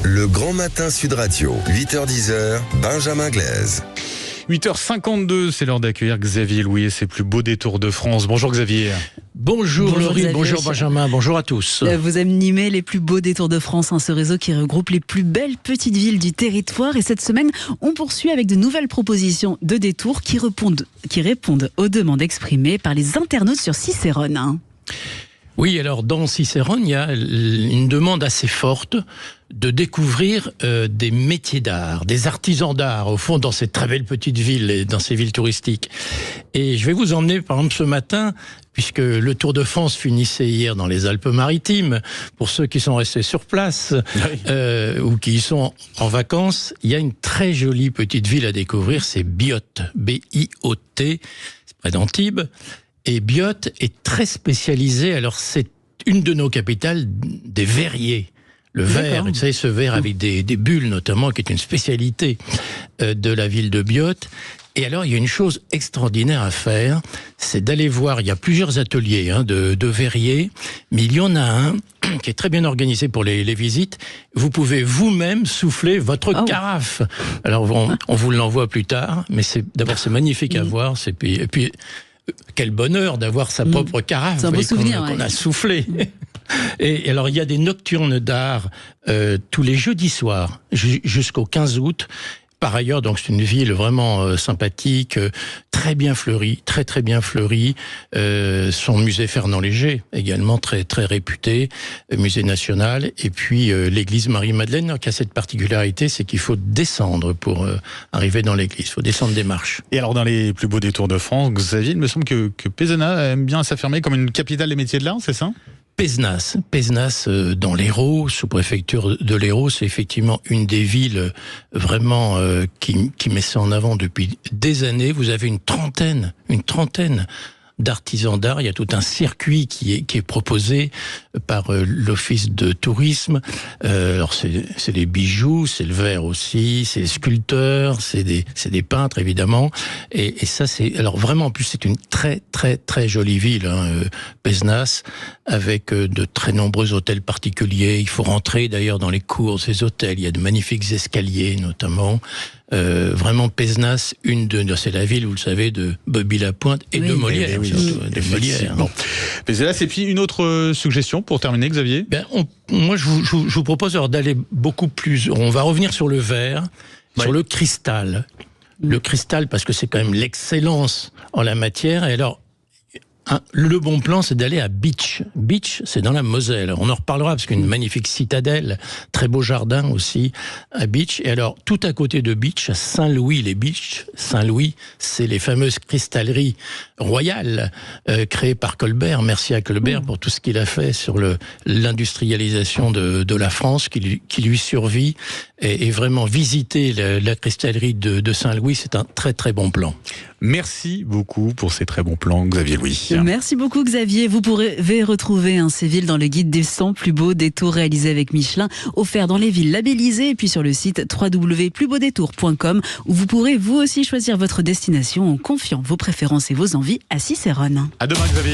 Le Grand Matin Sud Radio, 8h-10h, Benjamin Glaise. 8h52, c'est l'heure d'accueillir Xavier Louis et ses plus beaux détours de France. Bonjour Xavier. Bonjour Laurie, Xavier. bonjour Benjamin, bonjour à tous. Vous animez les plus beaux détours de France, ce réseau qui regroupe les plus belles petites villes du territoire. Et cette semaine, on poursuit avec de nouvelles propositions de détours qui répondent aux demandes exprimées par les internautes sur Cicérone. Oui, alors dans Cicérone, il y a une demande assez forte de découvrir des métiers d'art, des artisans d'art, au fond, dans ces très belles petites villes et dans ces villes touristiques. Et je vais vous emmener, par exemple, ce matin, puisque le Tour de France finissait hier dans les Alpes-Maritimes, pour ceux qui sont restés sur place ou qui y sont en vacances, il y a une très jolie petite ville à découvrir, c'est Biot, B-I-O-T, c'est près d'Antibes. Et Biot est très spécialisé, alors c'est une de nos capitales des verriers. Le verre, vous savez, ce verre avec des bulles notamment, qui est une spécialité de la ville de Biot. Et alors, il y a une chose extraordinaire à faire, c'est d'aller voir, il y a plusieurs ateliers de verriers, mais il y en a un qui est très bien organisé pour les visites. Vous pouvez vous-même souffler votre carafe. Alors, on vous l'envoie plus tard, mais d'abord c'est magnifique à voir, et puis quel bonheur d'avoir sa propre carafe qu'on a soufflé. Et alors, il y a des nocturnes d'art tous les jeudis soirs jusqu'au 15 août. Par ailleurs, donc c'est une ville vraiment sympathique, très bien fleurie, très très bien fleurie. Son musée Fernand Léger, également très très réputé, musée national. Et puis l'église Marie-Madeleine, qui a cette particularité, c'est qu'il faut descendre pour arriver dans l'église. Il faut descendre des marches. Et alors, dans les plus beaux détours de France, Xavier, il me semble que Pézenas aime bien s'affirmer comme une capitale des métiers de l'art, c'est ça ? Pézenas dans l'Hérault, sous-préfecture de l'Hérault, c'est effectivement une des villes vraiment qui met ça en avant depuis des années. Vous avez une trentaine d'artisans d'art. Il y a tout un circuit qui est proposé par l'office de tourisme. Alors c'est les bijoux, c'est le verre aussi, c'est les sculpteurs, c'est des peintres évidemment. Et ça c'est alors vraiment en plus c'est une très très très jolie ville, Pézenas, avec de très nombreux hôtels particuliers. Il faut rentrer d'ailleurs dans les cours de ces hôtels. Il y a de magnifiques escaliers notamment. Vraiment Pézenas, c'est la ville, vous le savez, de Bobby Lapointe et de Molière, surtout, de Molière. Pézenas, et puis une autre suggestion pour terminer, Xavier. Moi, je vous propose alors d'aller beaucoup plus. On va revenir sur le verre, sur le cristal. Le cristal, parce que c'est quand même l'excellence en la matière. Et alors, le bon plan, c'est d'aller à Bitche. Bitche, c'est dans la Moselle. On en reparlera parce qu'une magnifique citadelle, très beau jardin aussi à Bitche. Et alors, tout à côté de Bitche, à Saint-Louis, les Bitches, Saint-Louis, c'est les fameuses cristalleries royales créées par Colbert. Merci à Colbert pour tout ce qu'il a fait sur l'industrialisation de la France qui lui survit. Et vraiment, visiter la cristallerie de Saint-Louis, c'est un très très bon plan. Merci beaucoup pour ces très bons plans, Xavier Louis. Merci beaucoup Xavier. Vous pourrez retrouver ces villes dans le guide des 100 plus beaux détours réalisés avec Michelin, offert dans les villes labellisées et puis sur le site www.plusbeaudétours.com où vous pourrez vous aussi choisir votre destination en confiant vos préférences et vos envies à Cicérone. À demain Xavier.